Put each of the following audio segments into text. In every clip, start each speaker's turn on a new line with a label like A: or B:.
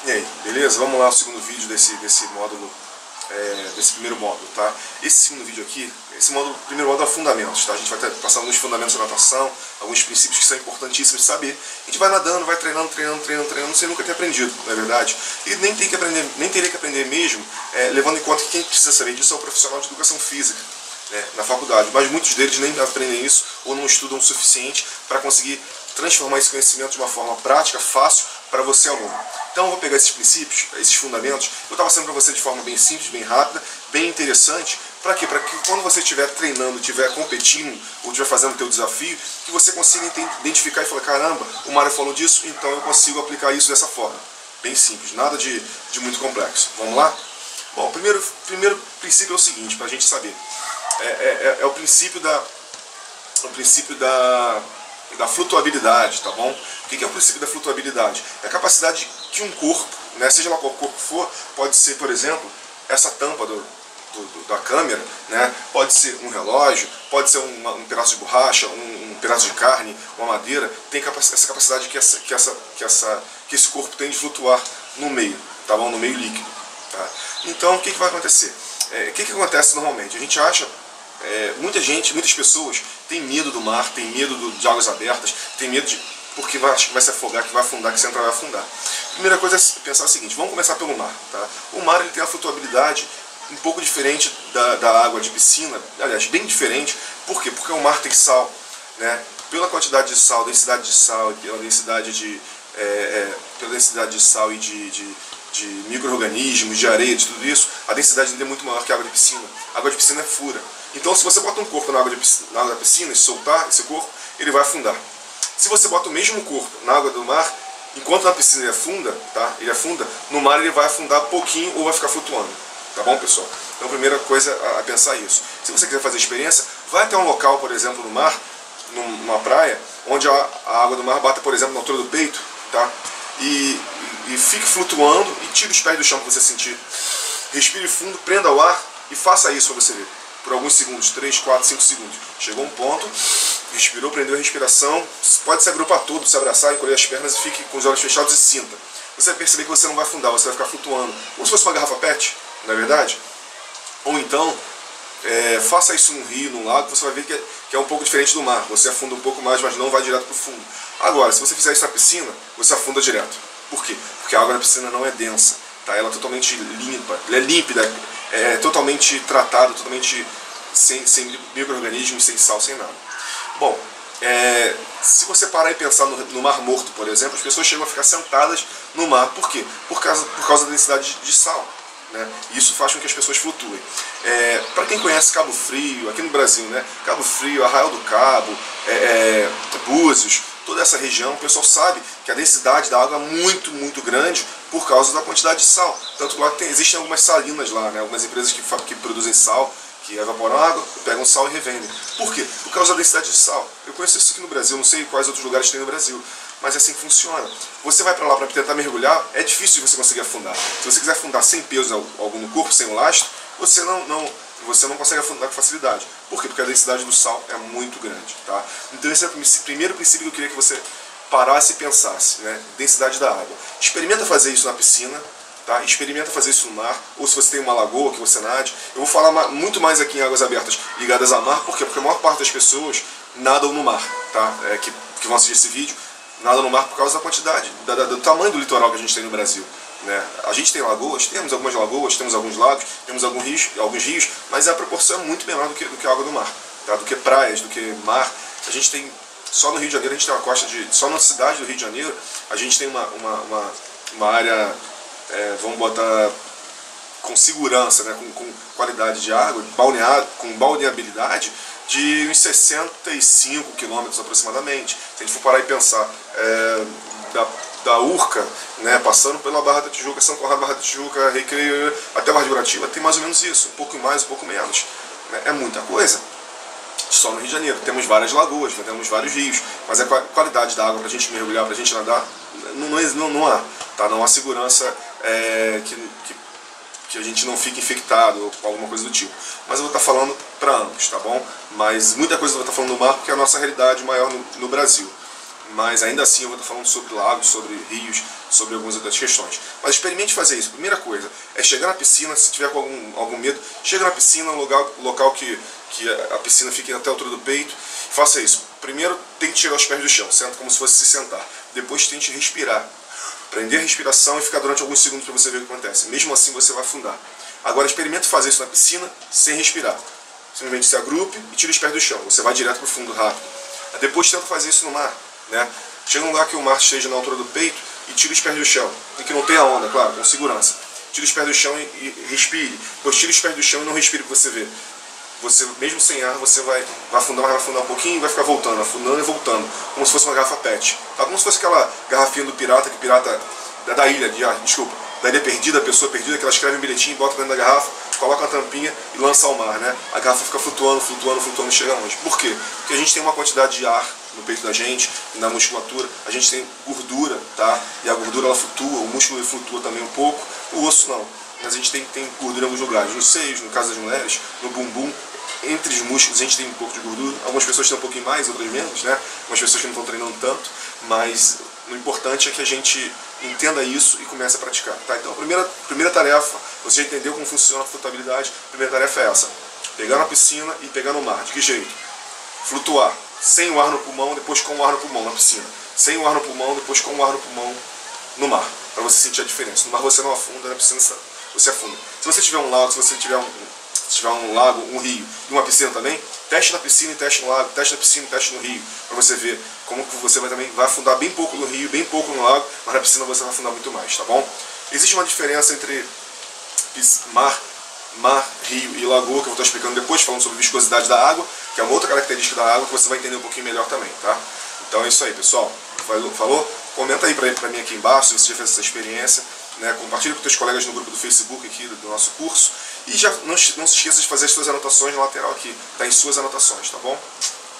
A: E aí, beleza? Vamos lá ao segundo vídeo desse módulo, desse primeiro módulo, tá? Esse segundo vídeo aqui, primeiro módulo é fundamentos, tá? A gente vai passar alguns fundamentos da natação, alguns princípios que são importantíssimos de saber. A gente vai nadando, vai treinando, sem nunca ter aprendido, não é verdade? E nem teria que aprender mesmo, levando em conta que quem precisa saber disso é o profissional de educação física, né, na faculdade. Mas muitos deles nem aprendem isso ou não estudam o suficiente para conseguir transformar esse conhecimento de uma forma prática, fácil, para você aluno. Então eu vou pegar esses princípios, esses fundamentos, eu estava passando para você de forma bem simples, bem rápida, bem interessante. Para quê? Para que quando você estiver treinando, estiver competindo, ou estiver fazendo o teu desafio, que você consiga identificar e falar, caramba, o Mário falou disso, então eu consigo aplicar isso dessa forma. Bem simples, nada de muito complexo. Vamos lá? Bom, o primeiro princípio é o seguinte, para a gente saber. É o princípio da flutuabilidade, tá bom? O que é o princípio da flutuabilidade? É a capacidade que um corpo, né, seja lá qual corpo for, pode ser, por exemplo, essa tampa da câmera, né, pode ser um relógio, pode ser um pedaço de borracha, um pedaço de carne, uma madeira, tem essa capacidade que esse corpo tem de flutuar no meio, tá bom? No meio líquido. Tá? Então, o que vai acontecer? O que acontece normalmente? A gente acha, muitas pessoas têm medo do mar, têm medo de águas abertas, têm medo porque vai se afogar, que vai afundar, que sempre vai afundar. Primeira coisa é pensar o seguinte, vamos começar pelo mar. Tá? O mar ele tem a flutuabilidade um pouco diferente da água de piscina, aliás, bem diferente. Por quê? Porque o mar tem sal, né? Pela quantidade de sal, densidade de sal, pela densidade de sal e de micro-organismos, de areia, de tudo isso, a densidade dele é muito maior que a água de piscina. A água de piscina é fura. Então, se você bota um corpo na água da piscina e soltar esse corpo, ele vai afundar. Se você bota o mesmo corpo na água do mar, enquanto na piscina ele afunda, no mar ele vai afundar pouquinho ou vai ficar flutuando. Tá bom, pessoal? Então, a primeira coisa a pensar é isso. Se você quiser fazer experiência, vai até um local, por exemplo, no mar, numa praia, onde a água do mar bata, por exemplo, na altura do peito, tá? E fique flutuando e tire os pés do chão que você sentir. Respire fundo, prenda o ar e faça isso para você ver. Por alguns segundos, 3, 4, 5 segundos. Chegou um ponto, respirou, prendeu a respiração, pode se agrupar todo, se abraçar, encolher as pernas e fique com os olhos fechados e sinta. Você vai perceber que você não vai afundar, você vai ficar flutuando, como se fosse uma garrafa PET, não é verdade? Ou então, faça isso num rio, num lago, você vai ver que é um pouco diferente do mar. Você afunda um pouco mais, mas não vai direto para o fundo. Agora, se você fizer isso na piscina, você afunda direto. Por quê? Porque a água da piscina não é densa, tá? Ela é totalmente limpa, ela é límpida, é totalmente tratada, totalmente sem micro-organismos, sem sal, sem nada. Bom, se você parar e pensar no Mar Morto, por exemplo, as pessoas chegam a ficar sentadas no mar. Por quê? Por causa da densidade de sal. Né? Isso faz com que as pessoas flutuem. Para quem conhece Cabo Frio, aqui no Brasil, né? Cabo Frio, Arraial do Cabo, Búzios, toda essa região, o pessoal sabe que a densidade da água é muito, muito grande por causa da quantidade de sal. Tanto lá que existem algumas salinas lá, né? Algumas empresas que produzem sal, que evaporam água, pegam sal e revendem. Por quê? Por causa da densidade de sal. Eu conheço isso aqui no Brasil, não sei quais outros lugares tem no Brasil, mas é assim que funciona. Você vai para lá para tentar mergulhar, é difícil de você conseguir afundar. Se você quiser afundar sem peso algum no corpo, sem o lastro, você não consegue afundar com facilidade. Por quê? Porque a densidade do sal é muito grande. Tá? Então esse é o primeiro princípio que eu queria que você parasse e pensasse, né? Densidade da água. Experimenta fazer isso na piscina, tá? Experimenta fazer isso no mar, ou se você tem uma lagoa que você nade. Eu vou falar muito mais aqui em águas abertas ligadas a mar, por quê? Porque a maior parte das pessoas nadam no mar, tá? Que vão assistir esse vídeo, nadam no mar por causa da quantidade, do tamanho do litoral que a gente tem no Brasil. Né? A gente tem lagoas, temos algumas lagoas, temos alguns lagos, temos alguns rios, mas a proporção é muito menor do que a água do mar, tá? Do que praias, do que mar. A gente tem, só no Rio de Janeiro, a gente tem uma costa só na cidade do Rio de Janeiro, a gente tem uma área, vamos botar, com segurança, né? com qualidade de água, com balneabilidade, de uns 65 quilômetros aproximadamente. Se a gente for parar e pensar, da Urca, né, passando pela Barra da Tijuca, São Conrado, Barra da Tijuca, Recreio, até Barra de Guaratiba, tem mais ou menos isso, um pouco mais, um pouco menos. Né? É muita coisa. Só no Rio de Janeiro temos várias lagoas, temos vários rios, mas a qualidade da água para a gente mergulhar, para a gente nadar, não há. Tá? Não há segurança que a gente não fique infectado ou alguma coisa do tipo. Mas eu vou estar falando para ambos, tá bom? Mas muita coisa eu vou estar falando do mar porque é a nossa realidade maior no Brasil. Mas ainda assim eu vou estar falando sobre lagos, sobre rios, sobre algumas outras questões. Mas experimente fazer isso. Primeira coisa é chegar na piscina, se tiver com algum medo, chega na piscina, um local que a piscina fique até a altura do peito, faça isso. Primeiro tente tirar os pés do chão, senta como se fosse se sentar. Depois tente respirar. Prender a respiração e ficar durante alguns segundos para você ver o que acontece. Mesmo assim você vai afundar. Agora experimente fazer isso na piscina sem respirar. Simplesmente se agrupe e tire os pés do chão. Você vai direto para o fundo rápido. Depois tenta fazer isso no mar, né? Chega num lugar que o mar esteja na altura do peito e tire os pés do chão. E que não tenha onda, claro, com segurança. Tire os pés do chão e respire. Depois tire os pés do chão e não respire para você ver. Você, mesmo sem ar, você vai afundar, mas vai afundar um pouquinho e vai ficar voltando, afundando e voltando. Como se fosse uma garrafa PET. Tá? Como se fosse aquela garrafinha do pirata, que pirata da ilha, da ilha perdida, a pessoa perdida, que ela escreve um bilhetinho, bota dentro da garrafa, coloca a tampinha e lança ao mar, né? A garrafa fica flutuando, flutuando, flutuando e chega longe. Por quê? Porque a gente tem uma quantidade de ar no peito da gente, na musculatura, a gente tem gordura, tá? E a gordura ela flutua, o músculo ele flutua também um pouco, o osso não. Mas a gente tem gordura em alguns lugares, nos seios, no caso das mulheres, no bumbum, entre os músculos a gente tem um pouco de gordura. Algumas pessoas têm um pouquinho mais, outras menos, né? Algumas pessoas que não estão treinando tanto, mas o importante é que a gente entenda isso e comece a praticar, tá? Então a primeira tarefa, você já entendeu como funciona a flutuabilidade, a primeira tarefa é essa: pegar na piscina e pegar no mar. De que jeito? Flutuar, sem o ar no pulmão, depois com o ar no pulmão na piscina. Sem o ar no pulmão, depois com o ar no pulmão no mar, para você sentir a diferença. No mar você não afunda, na piscina você afunda. Se você tiver um lago, se você tiver um lago, um rio e uma piscina também, teste na piscina e teste no lago, teste na piscina e teste no rio, para você ver como que você vai afundar bem pouco no rio, bem pouco no lago, mas na piscina você vai afundar muito mais, tá bom? Existe uma diferença entre mar, rio e lagoa, que eu vou estar explicando depois, falando sobre viscosidade da água, que é uma outra característica da água que você vai entender um pouquinho melhor também, tá? Então é isso aí, pessoal. Falou? Comenta aí para mim aqui embaixo se você já fez essa experiência, né? Compartilha com seus colegas no grupo do Facebook aqui do nosso curso. E já não se esqueça de fazer as suas anotações na lateral aqui, tá em suas anotações, tá bom?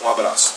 A: Um abraço.